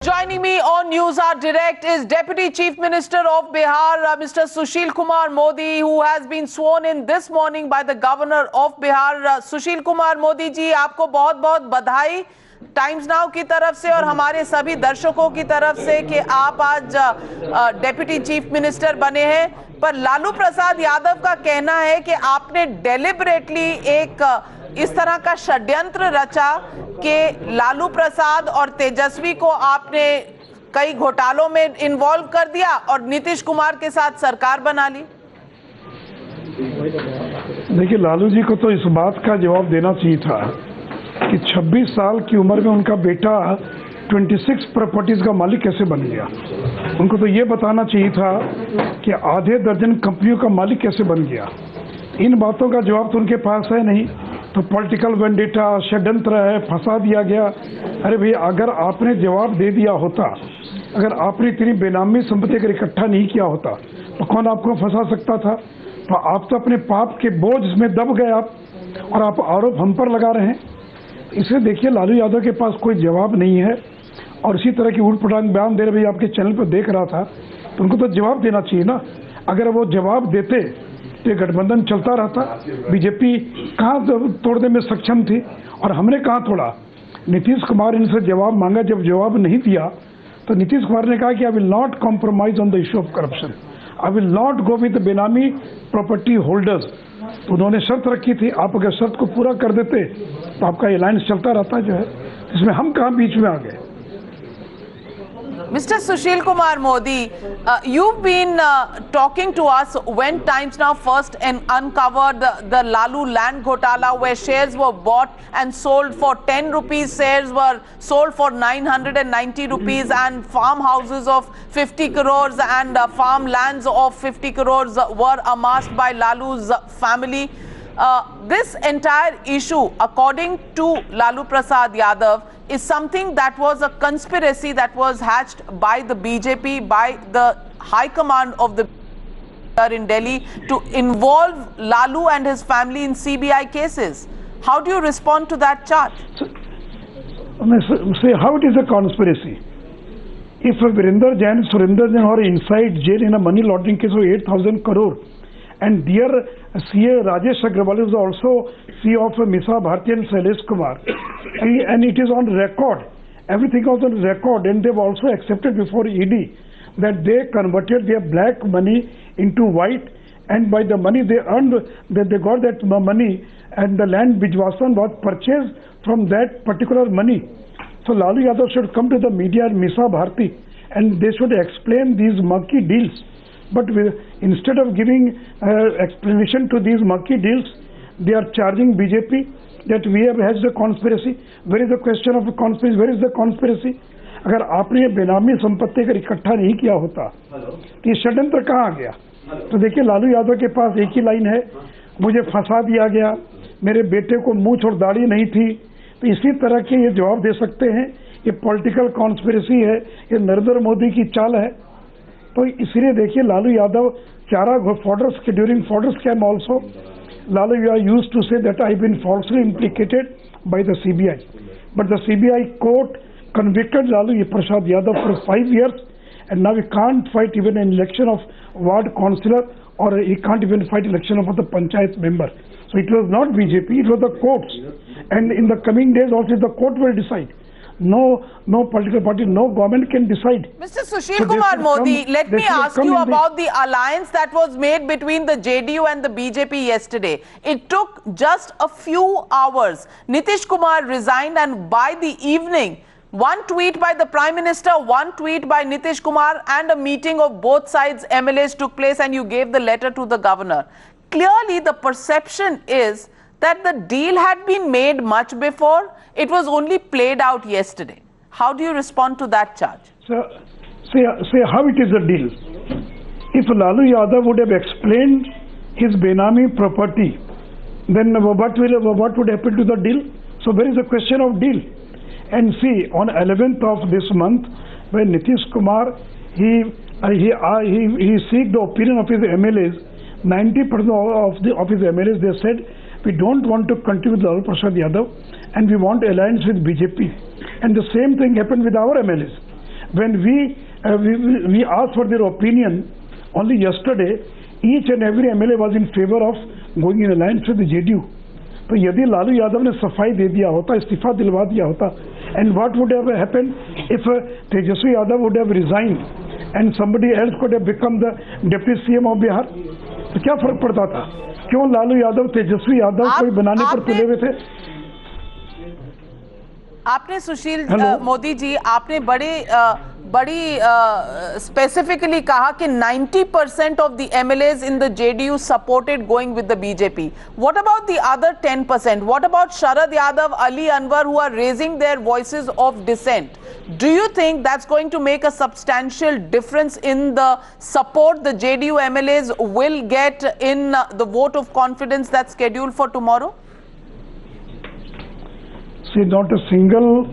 Joining me on News Hour Direct is Deputy Chief Minister of Bihar, Mr. Sushil Kumar Modi, who has been sworn in this morning by the Governor of Bihar. Sushil Kumar Modi जी, आपको बहुत-बहुत बधाई times now की तरफ से और हमारे सभी दर्शकों की तरफ से कि आप आज डेप्यूटी चीफ मिनिस्टर बने हैं। पर लालू प्रसाद यादव का कहना है कि आपने डेलिबरेटली एक इस तरह का षड्यंत्र रचा कि लालू प्रसाद और तेजस्वी को आपने कई घोटालों में इन्वॉल्व कर दिया और नीतीश कुमार के साथ सरकार बना ली। देखिए, लालू जी को तो इस बात का जवाब देना चाहिए था कि 26 साल की उम्र में उनका बेटा 26 प्रॉपर्टीज का मालिक कैसे बन गया। उनको तो ये बताना चाहिए था कि आधे दर्जन कंपनियों का मालिक कैसे बन गया। इन बातों का जवाब तो उनके पास है नहीं, तो पॉलिटिकल वेंडेटा, षड्यंत्र है, फंसा दिया गया। अरे भाई, अगर आपने जवाब दे दिया होता, अगर आपने इतनी बेनामी संपत्ति अगर इकट्ठा नहीं किया होता तो कौन आपको फंसा सकता था। तो आप तो अपने पाप के बोझ में दब गए आप, और आप आरोप हम पर लगा रहे हैं। इसलिए देखिए, लालू यादव के पास कोई जवाब नहीं है और इसी तरह की उलट-पलट बयान दे रहे। भाई, आपके चैनल पर देख रहा था तो उनको तो जवाब देना चाहिए ना। अगर वो जवाब देते तो गठबंधन चलता रहता। बीजेपी कहाँ तोड़ने में सक्षम थी और हमने कहाँ तोड़ा। नीतीश कुमार इनसे जवाब मांगा, जब जवाब नहीं दिया तो नीतीश कुमार ने कहा कि I will not compromise on the issue of corruption, I will not go with बेनामी प्रॉपर्टी होल्डर्स। तो उन्होंने शर्त रखी थी, आप अगर शर्त को पूरा कर देते तो आपका अलायंस चलता रहता जो है। इसमें हम कहाँ बीच में आ गए। Mr. Sushil Kumar Modi, you've been talking to us when Times Now first uncovered the Lalu land ghotala, where shares were bought and sold for 10 rupees, shares were sold for 990 rupees, and farmhouses of 50 crores and farmlands of 50 crores were amassed by Lalu's family. This entire issue, according to Lalu Prasad Yadav, is something that was a conspiracy that was hatched by the BJP, by the high command of the in Delhi to involve Lalu and his family in CBI cases. How do you respond to that charge? Say how it is a conspiracy. If Virender Jain, Surinder Jain are inside jail in a money laundering case of 8,000 crore, and dear CA Rajesh Agrawal is also CEO of Misa Bharti and Shailesh Kumar, and it is on record, everything was on record, and they've also accepted before ED that they converted their black money into white, and by the money they earned, that they got that money, and the land Bijwasan was purchased from that particular money. So Lalu Yadav should come to the media and Misa Bharti, and they should explain these monkey deals. But instead of giving explanation to these monkey deals, they are charging BJP that we have hatched a conspiracy. Where is the question of a conspiracy? Where is the conspiracy? अगर आपने बेनामी संपत्ति अगर इकट्ठा नहीं किया होता तो ये षड्यंत्र कहाँ आ गया। तो देखिए, लालू यादव के पास एक ही लाइन है, मुझे फंसा दिया गया, मेरे बेटे को मूंछ और दाढ़ी नहीं थी। तो इसी तरह के ये जवाब दे सकते हैं, ये पॉलिटिकल कॉन्स्पिरेसी है, ये नरेंद्र मोदी की चाल है। तो इसलिए देखिए, लालू यादव चारा fodder during fodder scam also Lalu used to say that I been falsely implicated by the CBI, but the CBI court convicted Lalu Prasad Yadav for 5 years, and now he can't fight even an election of ward councillor, or he can't even fight election of the panchayat member. So it was not BJP, it was the courts, and in the coming days also the court will decide. No political party, no government can decide. Mr. Sushil Kumar Modi, let me ask you about the alliance that was made between the JDU and the BJP yesterday. It took just a few hours. Nitish Kumar resigned, and by the evening, one tweet by the Prime Minister, one tweet by Nitish Kumar, and a meeting of both sides MLAs took place, and you gave the letter to the governor. Clearly, the perception is that the deal had been made much before. It was only played out yesterday. How do you respond to that charge? So, say how it is a deal. If Lalu Yadav would have explained his Benami property, then what would happen to the deal? So there is a question of deal. And see, on 11th of this month, when Nitish Kumar he seek the opinion of his MLAs, 90% of his MLAs, they said, we don't want to continue with Lalu Prasad Yadav and we want alliance with BJP. And the same thing happened with our MLAs. when we asked for their opinion only yesterday, each and every MLA was in favor of going in alliance with the JDU. तो यदि लालू यादव ने सफाई दे दिया होता, इस्तीफा दिलवा दिया होता, and what would have happened if Tejaswi Yadav would have resigned and somebody else could have become the deputy CM of Bihar? तो क्या फर्क पड़ता था? क्यों लालू यादव तेजस्वी यादव कोई बनाने पर तुले हुए थे? आपने सुशील मोदी जी, आपने बड़ी स्पेसिफिकली कहा कि 90% of the MLAs in the JDU supported going with the BJP. What about the other 10%? What about Sharad Yadav, Ali Anwar, who are raising their voices of dissent? Do you think that's going to make a substantial difference in the support the JDU MLAs will get in the vote of confidence that's scheduled for tomorrow? See, not a single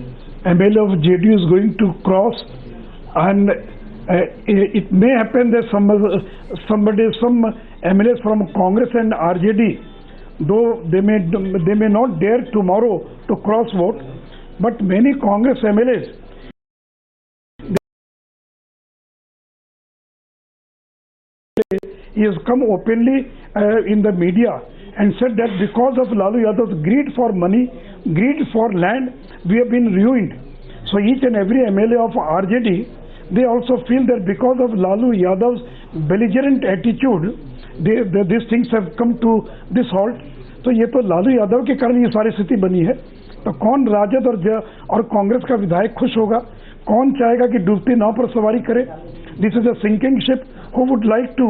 MLA of JDU is going to cross, and it may happen that some MLAs from Congress and RJD, though they may not dare tomorrow to cross vote, but many Congress MLAs, he has come openly in the media and said that because of Lalu Yadav's greed for money, greed for land, we have been ruined. So each and every MLA of RJD, they also feel that because of Lalu Yadav's belligerent attitude, these things have come to this halt. तो ये तो लालू यादव के कारण ये सारी स्थिति बनी है. तो कौन राजद और कांग्रेस का विधायक खुश होगा? कौन चाहेगा कि डूबती नाव पर सवारी करे? This is a sinking ship. who would like to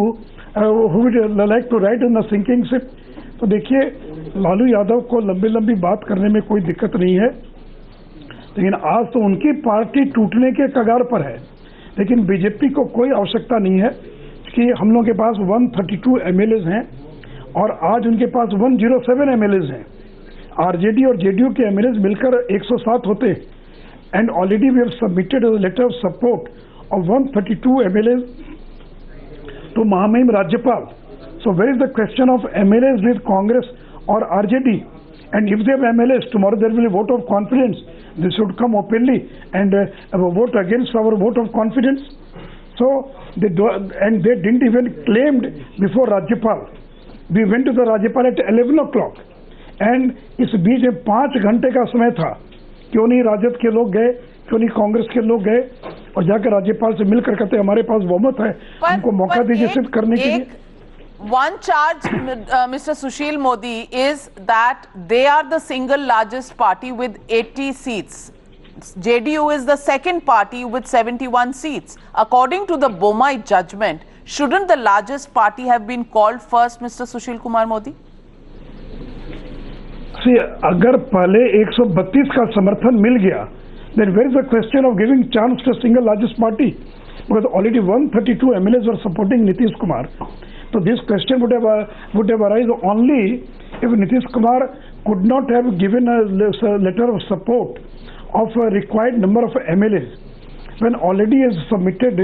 ride in a sinking ship? तो देखिए, लालू यादव को लंबी बात करने में कोई दिक्कत नहीं है, लेकिन आज तो उनकी पार्टी टूटने के कगार पर है. लेकिन बीजेपी को कोई आवश्यकता नहीं है कि हम लोगों के पास 132 एमएलए हैं और आज उनके पास 107 एमएलए हैं. आरजेडी और जेडीयू के एमएलए मिलकर 107 होते हैं. And already we have submitted a letter of support of 132 MLA to Mahamahim Rajyapal. So where is the question of MLAs with Congress or RJD? And if they have MLAs, tomorrow there will be a vote of confidence. They should come openly and vote against our vote of confidence. So they didn't even claim before Rajyapal. We went to the Rajyapal at 11 o'clock. And इस बीच में 5 घंटे का समय था. क्यों नहीं राजद के लोग गए, क्यों नहीं कांग्रेस के लोग गए और जाकर राज्यपाल से मिलकर कहते हमारे पास बहुमत है, हमको मौका दीजिए सिद्ध करने के लिए. One charge, Mr. Sushil Modi, is that they are the single largest party with 80 seats. JDU is the second party with 71 seats. According to the Bomai judgment, shouldn't the largest party have been called first, Mr. Sushil Kumar Modi? See, अगर पहले 132 का समर्थन मिल गया, then where is the question of giving chance to a single largest party? Because already 132 MLAs were supporting Nitish Kumar. So this question would have arisen only if Nitish Kumar could not have given a letter of support of a required number of MLAs. When already has submitted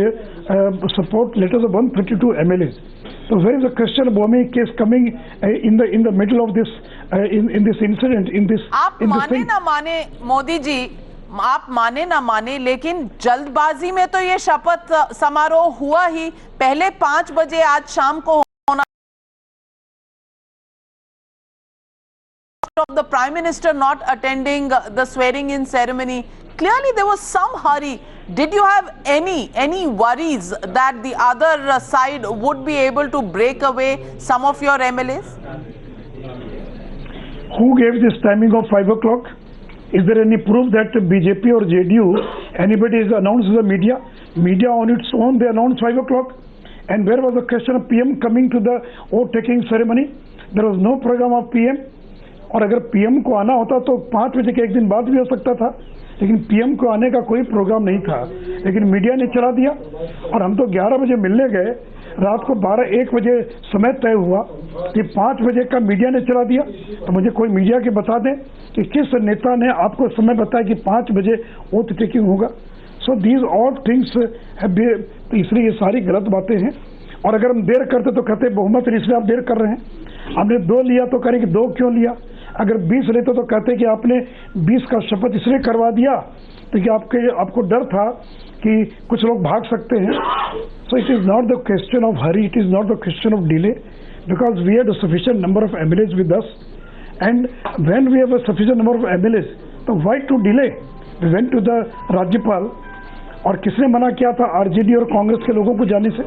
support letters of 132 MLAs. So where is the question of Bomai case coming in the middle of this in this incident in this? आप माने ना माने मोदी जी, आप माने ना माने, लेकिन जल्दबाजी में तो ये शपथ समारोह हुआ ही. पहले 5 बजे आज शाम को होना. of the Prime Minister not attending the swearing in ceremony. Clearly there was some hurry. Did you have any worries that the other side would be able to break away some of your MLAs? Who gave this timing of 5 o'clock? Is there any proof that BJP or JDU, anybody is announced to the media? Media on its own, they announced 5 o'clock. And where was the question of PM coming to the oath taking ceremony? There was no program of PM. और अगर PM को आना होता तो 5 बजे के एक दिन बाद भी हो सकता था, लेकिन PM को आने का कोई प्रोग्राम नहीं था. लेकिन मीडिया ने चला दिया और हम तो 11 बजे मिलने गए, रात को 12-1 बजे समय तय हुआ कि 5 बजे का मीडिया ने चला दिया. तो मुझे कोई मीडिया के बता दें कि किस नेता ने आपको समय बताया कि 5 बजे ओथ टेकिंग होगा. सो दीज ऑल थिंग्स, इसलिए ये सारी गलत बातें हैं. और अगर हम देर करते तो कहते बहुमत इसलिए आप देर कर रहे हैं. हमने 2 लिया तो करें कि 2 क्यों लिया. अगर 20 लेते तो कहते कि आपने 20 का शपथ इसलिए करवा दिया देखिए आपको डर था कि कुछ लोग भाग सकते हैं. So it is not the question of hurry, it is not the question of delay, because we had a sufficient number of MLAs with us, and when we have a sufficient number of MLAs, तो why to delay? We went to the राज्यपाल, और किसने मना किया था? RJD और कांग्रेस के लोगों को जाने से.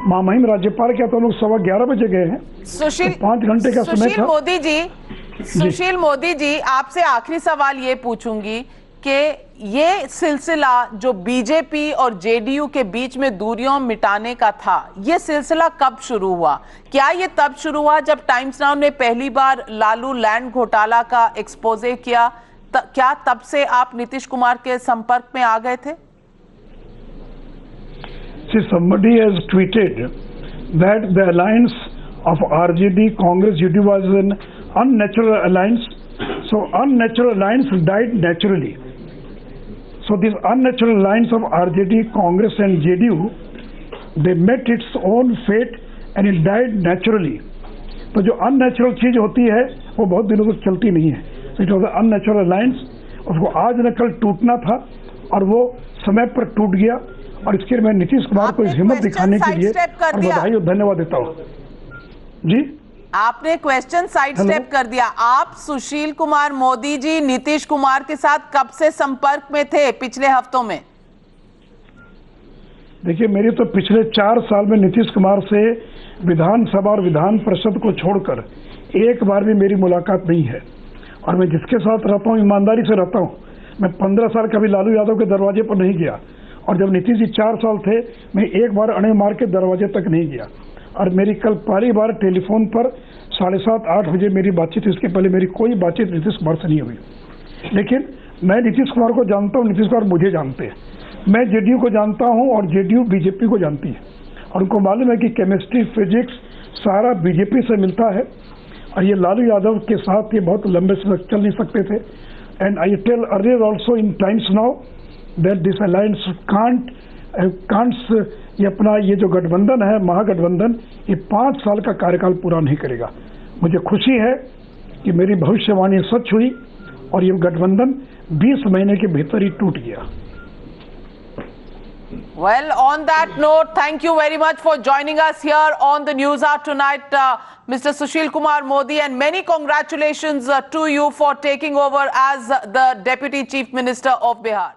महामहिम राज्यपाल क्या था, लोग 11:15 बजे गए हैं. सुशील, तो 5 घंटे का समय था. सुशील मोदी जी, आपसे आखिरी सवाल ये पूछूंगी कि ये सिलसिला जो बीजेपी और जेडीयू के बीच में दूरियों मिटाने का था, ये सिलसिला कब शुरू हुआ? क्या ये तब शुरू हुआ जब टाइम्स नाउ ने पहली बार लालू लैंड घोटाला का एक्सपोजे किया? क्या तब से आप नीतीश कुमार के संपर्क में आ गए थे? See, somebody has tweeted that the alliance of RJD, Congress, UD was an unnatural alliance. So unnatural alliance died naturally. So this unnatural alliance of RJD, Congress and JDU, they met its own fate and it died naturally. तो जो unnatural चीज होती है वो बहुत दिनों तक चलती नहीं है. So it was an unnatural alliance. उसको आज न कल टूटना था और वो समय पर टूट गया, और इसके लिए मैं नीतीश कुमार को हिम्मत दिखाने के लिए और बधाई और धन्यवाद देता हूँ. जी, आपने क्वेश्चन साइड स्टेप कर दिया. आप सुशील कुमार मोदी जी नीतीश कुमार के साथ कब से संपर्क में थे पिछले हफ्तों में? देखिए, मेरी तो पिछले 4 साल में नीतीश कुमार से विधानसभा और विधान परिषद को छोड़कर एक बार भी मेरी मुलाकात नहीं है. और मैं जिसके साथ रहता हूँ ईमानदारी से रहता हूँ. मैं 15 साल कभी लालू यादव के दरवाजे पर नहीं गया, और जब नीतीश जी 4 साल थे मैं एक बार अड़े मार के दरवाजे तक नहीं गया. और मेरी कल पहली बार टेलीफोन पर 7:30-8 बजे मेरी बातचीत, इसके पहले मेरी कोई बातचीत नीतीश कुमार से नहीं हुई. लेकिन मैं नीतीश कुमार को जानता हूँ, नीतीश कुमार मुझे जानते हैं. मैं जेडीयू को जानता हूँ और जेडीयू बीजेपी को जानती है, और उनको मालूम है कि केमिस्ट्री, फिजिक्स सारा बीजेपी से मिलता है, और ये लालू यादव के साथ ये बहुत लंबे समय तक चल नहीं सकते थे. And I tell earlier also in Times Now that this alliance can't, ये अपना ये जो गठबंधन है, महागठबंधन, ये 5 साल का कार्यकाल पूरा नहीं करेगा. मुझे खुशी है कि मेरी भविष्यवाणी सच हुई और ये गठबंधन 20 महीने के भीतर ही टूट गया. Well, on that note, thank you very much for joining us here on the News Hour tonight, Mr. Sushil Kumar Modi, and many congratulations to you for taking over as the Deputy Chief Minister of Bihar.